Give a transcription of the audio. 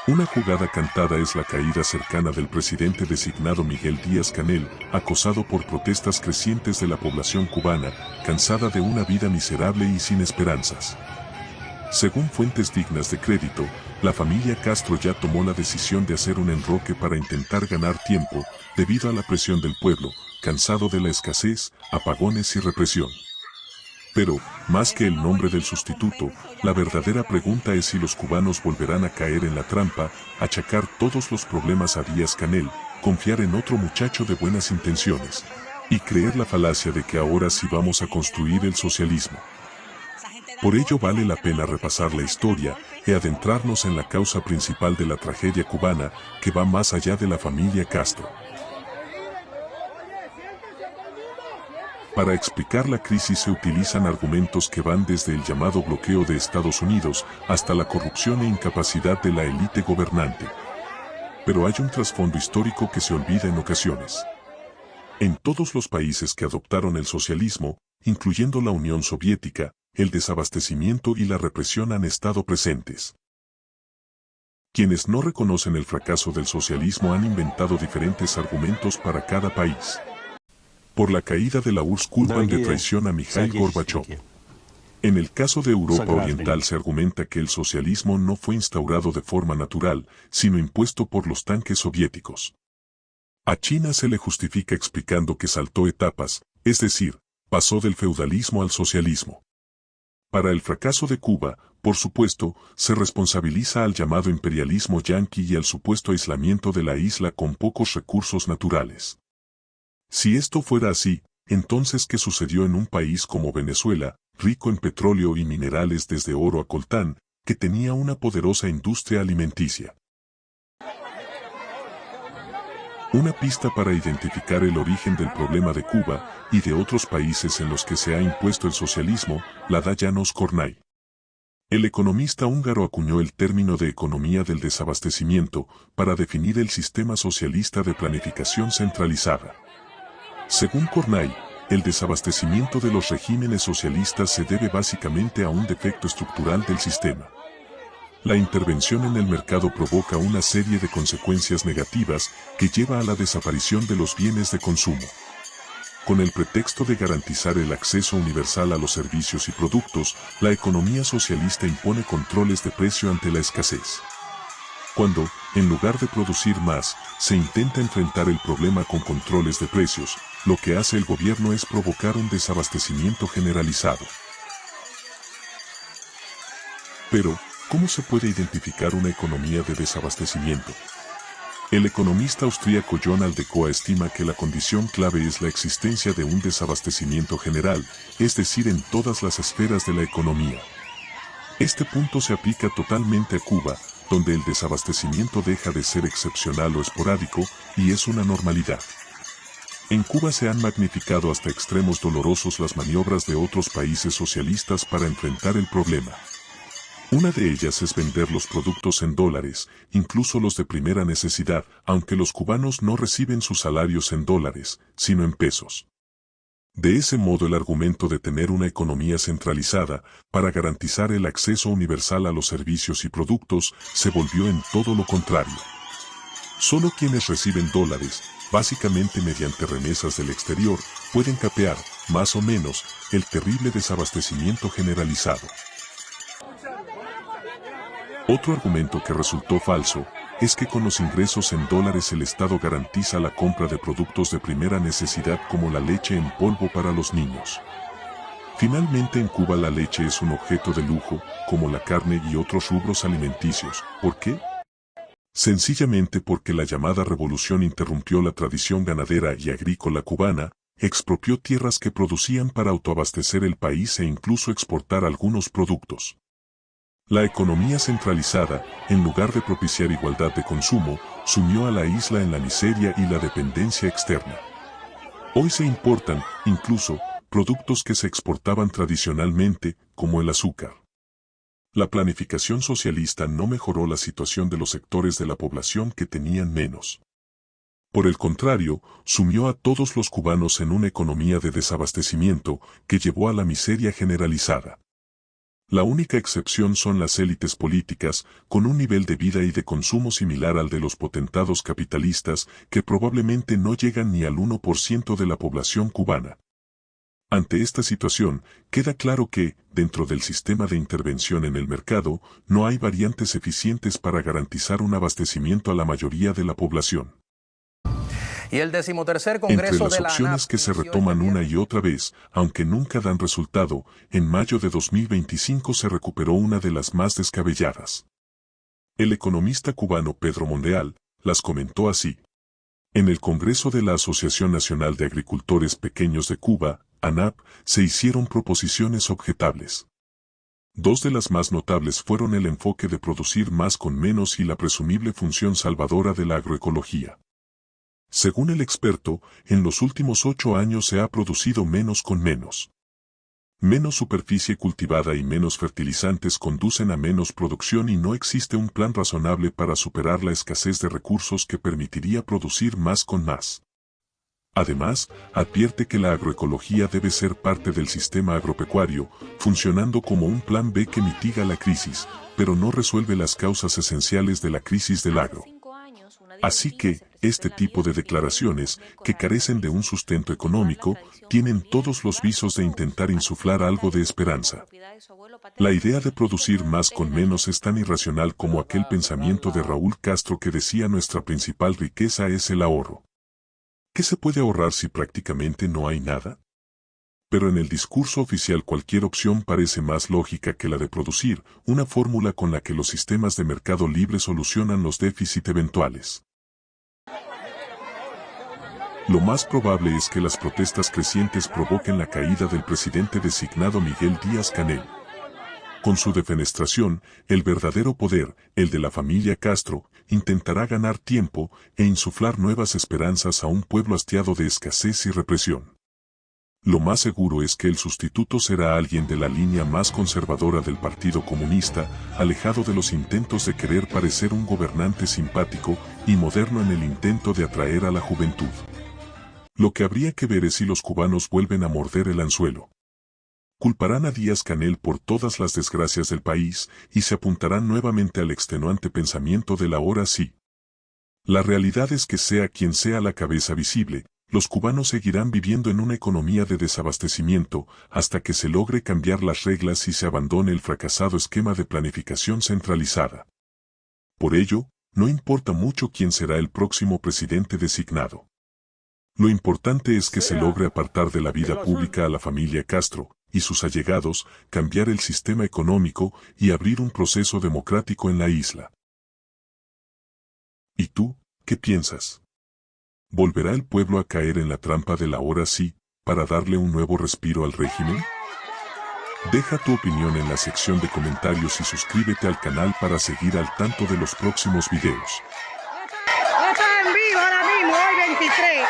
Una jugada cantada es la caída cercana del presidente designado Miguel Díaz-Canel, acosado por protestas crecientes de la población cubana, cansada de una vida miserable y sin esperanzas. Según fuentes dignas de crédito, la familia Castro ya tomó la decisión de hacer un enroque para intentar ganar tiempo, debido a la presión del pueblo, cansado de la escasez, apagones y represión. Pero, más que el nombre del sustituto, la verdadera pregunta es si los cubanos volverán a caer en la trampa, achacar todos los problemas a Díaz-Canel, confiar en otro muchacho de buenas intenciones, y creer la falacia de que ahora sí vamos a construir el socialismo. Por ello vale la pena repasar la historia y adentrarnos en la causa principal de la tragedia cubana, que va más allá de la familia Castro. Para explicar la crisis se utilizan argumentos que van desde el llamado bloqueo de Estados Unidos hasta la corrupción e incapacidad de la élite gobernante. Pero hay un trasfondo histórico que se olvida en ocasiones. En todos los países que adoptaron el socialismo, incluyendo la Unión Soviética, el desabastecimiento y la represión han estado presentes. Quienes no reconocen el fracaso del socialismo han inventado diferentes argumentos para cada país. Por la caída de la URSS culpan de traición a Mikhail Gorbachov. En el caso de Europa Oriental se argumenta que el socialismo no fue instaurado de forma natural, sino impuesto por los tanques soviéticos. A China se le justifica explicando que saltó etapas, es decir, pasó del feudalismo al socialismo. Para el fracaso de Cuba, por supuesto, se responsabiliza al llamado imperialismo yanqui y al supuesto aislamiento de la isla con pocos recursos naturales. Si esto fuera así, entonces ¿qué sucedió en un país como Venezuela, rico en petróleo y minerales desde oro a coltán, que tenía una poderosa industria alimenticia? Una pista para identificar el origen del problema de Cuba y de otros países en los que se ha impuesto el socialismo, la da János Kornai. El economista húngaro acuñó el término de economía del desabastecimiento para definir el sistema socialista de planificación centralizada. Según Kornai, el desabastecimiento de los regímenes socialistas se debe básicamente a un defecto estructural del sistema. La intervención en el mercado provoca una serie de consecuencias negativas que lleva a la desaparición de los bienes de consumo. Con el pretexto de garantizar el acceso universal a los servicios y productos, la economía socialista impone controles de precio ante la escasez. Cuando, en lugar de producir más, se intenta enfrentar el problema con controles de precios, lo que hace el gobierno es provocar un desabastecimiento generalizado. Pero, ¿cómo se puede identificar una economía de desabastecimiento? El economista austríaco John Aldecoa estima que la condición clave es la existencia de un desabastecimiento general, es decir, en todas las esferas de la economía. Este punto se aplica totalmente a Cuba, donde el desabastecimiento deja de ser excepcional o esporádico, y es una normalidad. En Cuba se han magnificado hasta extremos dolorosos las maniobras de otros países socialistas para enfrentar el problema. Una de ellas es vender los productos en dólares, incluso los de primera necesidad, aunque los cubanos no reciben sus salarios en dólares, sino en pesos. De ese modo el argumento de tener una economía centralizada, para garantizar el acceso universal a los servicios y productos, se volvió en todo lo contrario. Solo quienes reciben dólares, básicamente mediante remesas del exterior, pueden capear, más o menos, el terrible desabastecimiento generalizado. Otro argumento que resultó falso, es que con los ingresos en dólares el Estado garantiza la compra de productos de primera necesidad como la leche en polvo para los niños. Finalmente en Cuba la leche es un objeto de lujo, como la carne y otros rubros alimenticios. ¿Por qué? Sencillamente porque la llamada revolución interrumpió la tradición ganadera y agrícola cubana, expropió tierras que producían para autoabastecer el país e incluso exportar algunos productos. La economía centralizada, en lugar de propiciar igualdad de consumo, sumió a la isla en la miseria y la dependencia externa. Hoy se importan, incluso, productos que se exportaban tradicionalmente, como el azúcar. La planificación socialista no mejoró la situación de los sectores de la población que tenían menos. Por el contrario, sumió a todos los cubanos en una economía de desabastecimiento que llevó a la miseria generalizada. La única excepción son las élites políticas, con un nivel de vida y de consumo similar al de los potentados capitalistas, que probablemente no llegan ni al 1% de la población cubana. Ante esta situación, queda claro que, dentro del sistema de intervención en el mercado, no hay variantes eficientes para garantizar un abastecimiento a la mayoría de la población. Y el 13º Congreso Entre las de la opciones ANAP que se inició retoman este una viernes. y otra vez, aunque nunca dan resultado, en mayo de 2025 se recuperó una de las más descabelladas. El economista cubano Pedro Monreal las comentó así. En el Congreso de la Asociación Nacional de Agricultores Pequeños de Cuba, ANAP, se hicieron proposiciones objetables. Dos de las más notables fueron el enfoque de producir más con menos y la presumible función salvadora de la agroecología. Según el experto, en los últimos 8 años se ha producido menos con menos. Menos superficie cultivada y menos fertilizantes conducen a menos producción y no existe un plan razonable para superar la escasez de recursos que permitiría producir más con más. Además, advierte que la agroecología debe ser parte del sistema agropecuario, funcionando como un plan B que mitiga la crisis, pero no resuelve las causas esenciales de la crisis del agro. Así que, este tipo de declaraciones, que carecen de un sustento económico, tienen todos los visos de intentar insuflar algo de esperanza. La idea de producir más con menos es tan irracional como aquel pensamiento de Raúl Castro que decía nuestra principal riqueza es el ahorro. ¿Qué se puede ahorrar si prácticamente no hay nada? Pero en el discurso oficial cualquier opción parece más lógica que la de producir, una fórmula con la que los sistemas de mercado libre solucionan los déficits eventuales. Lo más probable es que las protestas crecientes provoquen la caída del presidente designado Miguel Díaz-Canel. Con su defenestración, el verdadero poder, el de la familia Castro, intentará ganar tiempo e insuflar nuevas esperanzas a un pueblo hastiado de escasez y represión. Lo más seguro es que el sustituto será alguien de la línea más conservadora del Partido Comunista, alejado de los intentos de querer parecer un gobernante simpático y moderno en el intento de atraer a la juventud. Lo que habría que ver es si los cubanos vuelven a morder el anzuelo. Culparán a Díaz-Canel por todas las desgracias del país y se apuntarán nuevamente al extenuante pensamiento del ahora sí. La realidad es que sea quien sea la cabeza visible, los cubanos seguirán viviendo en una economía de desabastecimiento hasta que se logre cambiar las reglas y se abandone el fracasado esquema de planificación centralizada. Por ello, no importa mucho quién será el próximo presidente designado. Lo importante es que se logre apartar de la vida pública a la familia Castro y sus allegados, cambiar el sistema económico y abrir un proceso democrático en la isla. ¿Y tú, qué piensas? ¿Volverá el pueblo a caer en la trampa del ahora sí, para darle un nuevo respiro al régimen? Deja tu opinión en la sección de comentarios y suscríbete al canal para seguir al tanto de los próximos videos. Está en vivo ahora mismo, hoy 23.